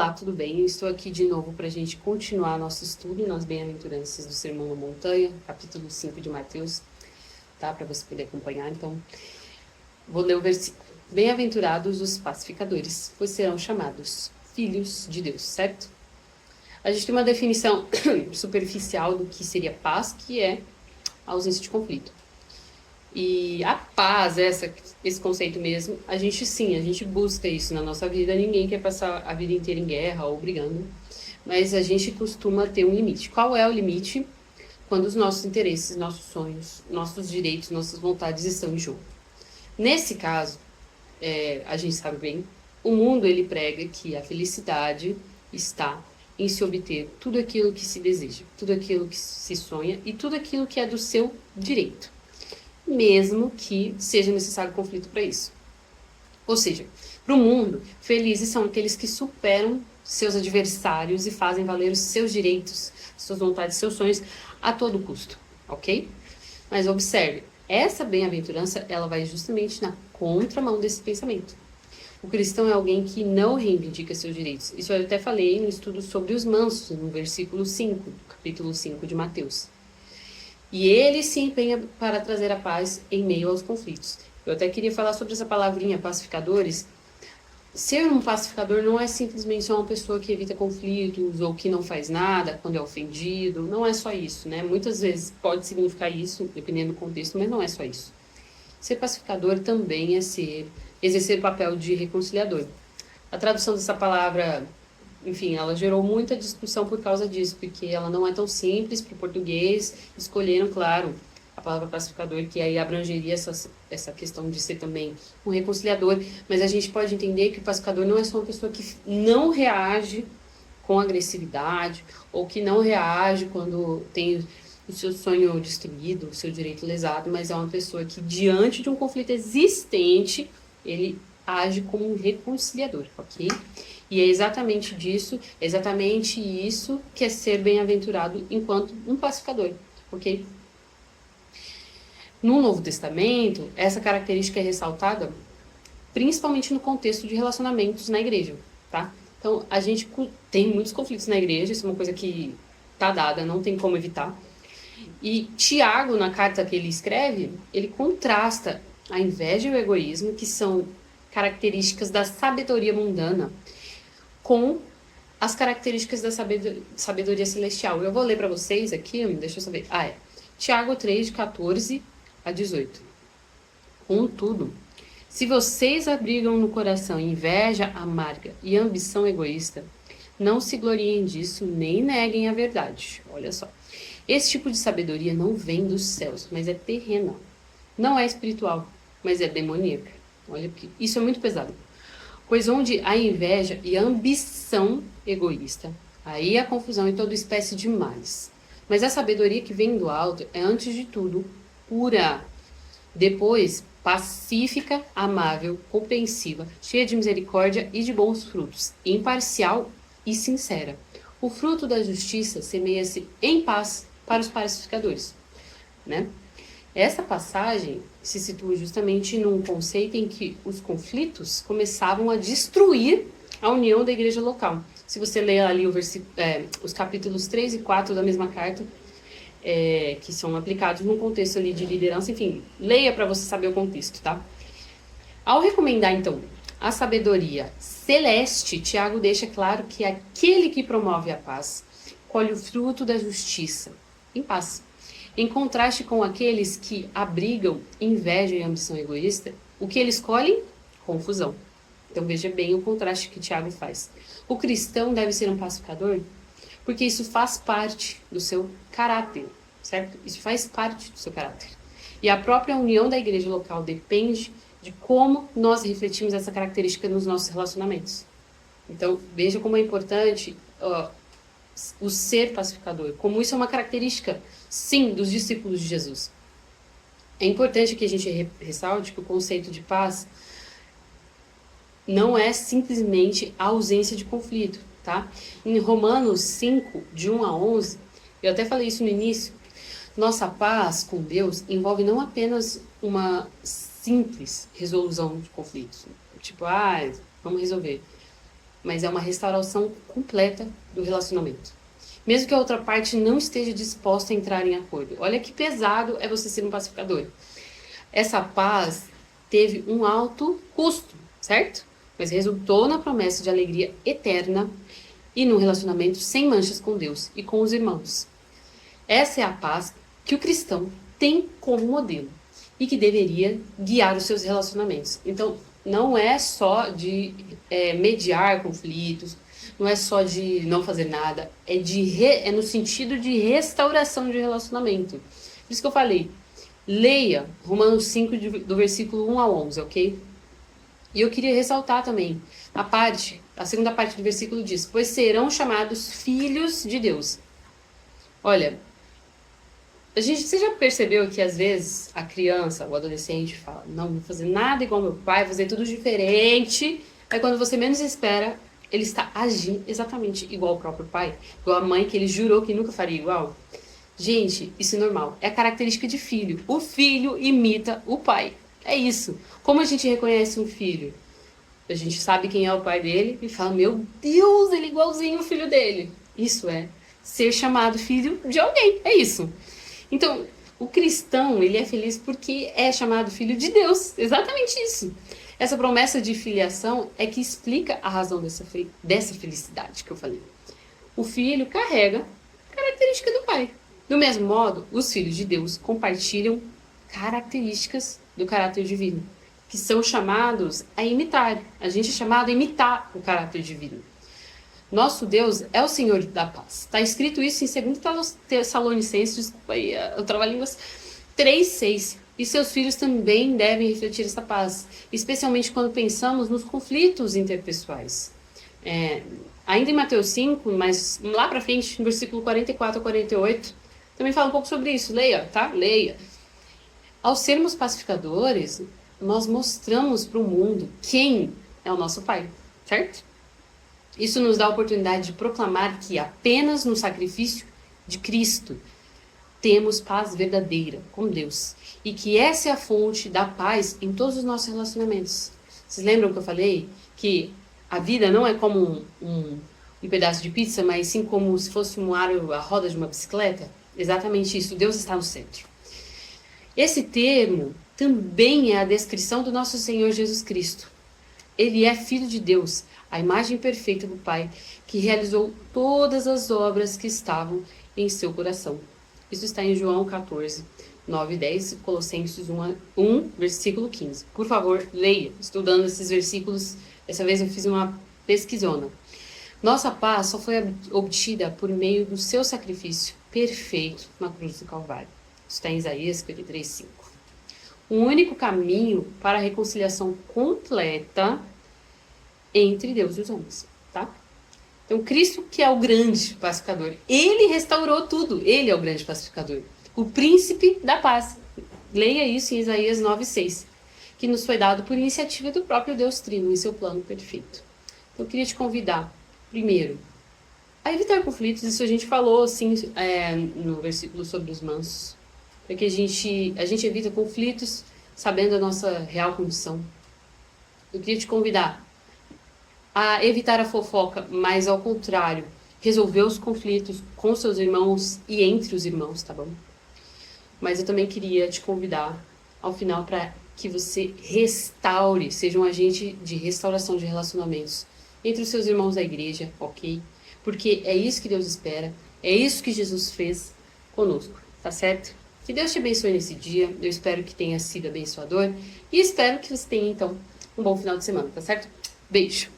Olá, tudo bem? Eu estou aqui de novo para a gente continuar nosso estudo nas bem-aventuranças do Sermão da Montanha, capítulo 5 de Mateus, tá? Para você poder acompanhar. Então, vou ler o versículo. Bem-aventurados os pacificadores, pois serão chamados filhos de Deus, certo? A gente tem uma definição superficial do que seria paz, que é a ausência de conflito. E a paz, esse conceito mesmo, a gente busca isso na nossa vida. Ninguém quer passar a vida inteira em guerra ou brigando, mas a gente costuma ter um limite. Qual é o limite? Quando os nossos interesses, nossos sonhos, nossos direitos, nossas vontades estão em jogo. Nesse caso, a gente sabe bem, o mundo ele prega que a felicidade está em se obter tudo aquilo que se deseja, tudo aquilo que se sonha e tudo aquilo que é do seu direito, mesmo que seja necessário conflito para isso. Ou seja, para o mundo, felizes são aqueles que superam seus adversários e fazem valer os seus direitos, suas vontades, seus sonhos a todo custo, ok? Mas observe, essa bem-aventurança, ela vai justamente na contramão desse pensamento. O cristão é alguém que não reivindica seus direitos. Isso eu até falei no estudo sobre os mansos, no versículo 5, capítulo 5 de Mateus. E ele se empenha para trazer a paz em meio aos conflitos. Eu até queria falar sobre essa palavrinha, pacificadores. Ser um pacificador não é simplesmente só uma pessoa que evita conflitos ou que não faz nada quando é ofendido. Não é só isso, né? Muitas vezes pode significar isso, dependendo do contexto, mas não é só isso. Ser pacificador também é exercer o papel de reconciliador. A tradução dessa palavra, enfim, ela gerou muita discussão por causa disso, porque ela não é tão simples para o português. Escolheram, claro, a palavra pacificador, que aí abrangeria essa questão de ser também um reconciliador, mas a gente pode entender que o pacificador não é só uma pessoa que não reage com agressividade, ou que não reage quando tem o seu sonho destruído, o seu direito lesado, mas é uma pessoa que, diante de um conflito existente, ele age como um reconciliador, ok? E é exatamente isso que é ser bem-aventurado enquanto um pacificador, ok? No Novo Testamento, essa característica é ressaltada principalmente no contexto de relacionamentos na igreja, tá? Então, a gente tem muitos conflitos na igreja, isso é uma coisa que tá dada, não tem como evitar. E Tiago, na carta que ele escreve, ele contrasta a inveja e o egoísmo, que são características da sabedoria mundana, com as características da sabedoria celestial. Eu vou ler para vocês aqui, deixa eu saber. Tiago 3, de 14 a 18. Contudo, se vocês abrigam no coração inveja amarga e ambição egoísta, não se gloriem disso, nem neguem a verdade. Olha só. Esse tipo de sabedoria não vem dos céus, mas é terrena. Não é espiritual, mas é demoníaca. Olha que isso é muito pesado. Pois onde há inveja e ambição egoísta, aí há confusão e toda espécie de males. Mas a sabedoria que vem do alto é, antes de tudo, pura. Depois, pacífica, amável, compreensiva, cheia de misericórdia e de bons frutos, imparcial e sincera. O fruto da justiça semeia-se em paz para os pacificadores, né? Essa passagem se situa justamente num conceito em que os conflitos começavam a destruir a união da igreja local. Se você ler ali os capítulos 3 e 4 da mesma carta, que são aplicados num contexto ali de liderança, enfim, leia para você saber o contexto, tá? Ao recomendar, então, a sabedoria celeste, Tiago deixa claro que aquele que promove a paz colhe o fruto da justiça em paz. Em contraste com aqueles que abrigam inveja e ambição egoísta, o que eles colhem? Confusão. Então veja bem o contraste que Tiago faz. O cristão deve ser um pacificador porque isso faz parte do seu caráter, certo? Isso faz parte do seu caráter. E a própria união da igreja local depende de como nós refletimos essa característica nos nossos relacionamentos. Então, veja como é importante o ser pacificador, como isso é uma característica, sim, dos discípulos de Jesus. É importante que a gente ressalte que o conceito de paz não é simplesmente a ausência de conflito, tá? Em Romanos 5, de 1 a 11, eu até falei isso no início, nossa paz com Deus envolve não apenas uma simples resolução de conflitos, tipo, vamos resolver. mas é uma restauração completa do relacionamento. Mesmo que a outra parte não esteja disposta a entrar em acordo. Olha que pesado é você ser um pacificador. Essa paz teve um alto custo, certo? Mas resultou na promessa de alegria eterna e num relacionamento sem manchas com Deus e com os irmãos. Essa é a paz que o cristão tem como modelo e que deveria guiar os seus relacionamentos. Então, não é só de mediar conflitos, não é só de não fazer nada, é no sentido de restauração de relacionamento. Por isso que eu falei, leia Romanos 5, do versículo 1 ao 11, ok? E eu queria ressaltar também, a segunda parte do versículo diz, pois serão chamados filhos de Deus. Olha, você já percebeu que às vezes a criança, o adolescente fala, não vou fazer nada igual meu pai, vou fazer tudo diferente. Aí quando você menos espera, ele está agindo exatamente igual ao próprio pai, igual a mãe que ele jurou que nunca faria igual. Gente, isso é normal, é a característica de filho. O filho imita o pai, é isso. Como a gente reconhece um filho? A gente sabe quem é o pai dele e fala, meu Deus, ele é igualzinho o filho dele. Isso é ser chamado filho de alguém, é isso. Então, o cristão, ele é feliz porque é chamado filho de Deus. Exatamente isso. Essa promessa de filiação é que explica a razão dessa felicidade que eu falei. O filho carrega a característica do pai. Do mesmo modo, os filhos de Deus compartilham características do caráter divino, que são chamados a imitar. A gente é chamado a imitar o caráter divino. Nosso Deus é o Senhor da paz. Está escrito isso em 2 Tessalonicenses, desculpa aí, o trava-línguas 3:6. E seus filhos também devem refletir essa paz, especialmente quando pensamos nos conflitos interpessoais. Ainda em Mateus 5, mas lá para frente, no versículo 44 a 48, também fala um pouco sobre isso. Leia, tá? Leia. Ao sermos pacificadores, nós mostramos para o mundo quem é o nosso Pai, certo? Isso nos dá a oportunidade de proclamar que apenas no sacrifício de Cristo temos paz verdadeira com Deus. E que essa é a fonte da paz em todos os nossos relacionamentos. Vocês lembram que eu falei que a vida não é como um pedaço de pizza, mas sim como se fosse a roda de uma bicicleta? Exatamente isso, Deus está no centro. Esse termo também é a descrição do nosso Senhor Jesus Cristo. Ele é Filho de Deus, a imagem perfeita do Pai, que realizou todas as obras que estavam em seu coração. Isso está em João 14, 9 e 10, Colossenses 1, versículo 15. Por favor, leia, estudando esses versículos. Dessa vez eu fiz uma pesquisona. Nossa paz só foi obtida por meio do seu sacrifício perfeito na cruz do Calvário. Isso está em Isaías 53, 5. O único caminho para a reconciliação completa entre Deus e os homens, tá? Então, Cristo, que é o grande pacificador, ele restaurou tudo, ele é o grande pacificador, o príncipe da paz. Leia isso em Isaías 9:6, que nos foi dado por iniciativa do próprio Deus Trino, em seu plano perfeito. Então, eu queria te convidar, primeiro, a evitar conflitos. Isso a gente falou, assim, no versículo sobre os mansos, para que a gente evita conflitos, sabendo a nossa real condição. Eu queria te convidar a evitar a fofoca, mas ao contrário, resolver os conflitos com seus irmãos e entre os irmãos, tá bom? Mas eu também queria te convidar ao final para que você restaure, seja um agente de restauração de relacionamentos entre os seus irmãos da igreja, ok? Porque é isso que Deus espera, é isso que Jesus fez conosco, tá certo? Que Deus te abençoe nesse dia, eu espero que tenha sido abençoador e espero que você tenha, então, um bom final de semana, tá certo? Beijo!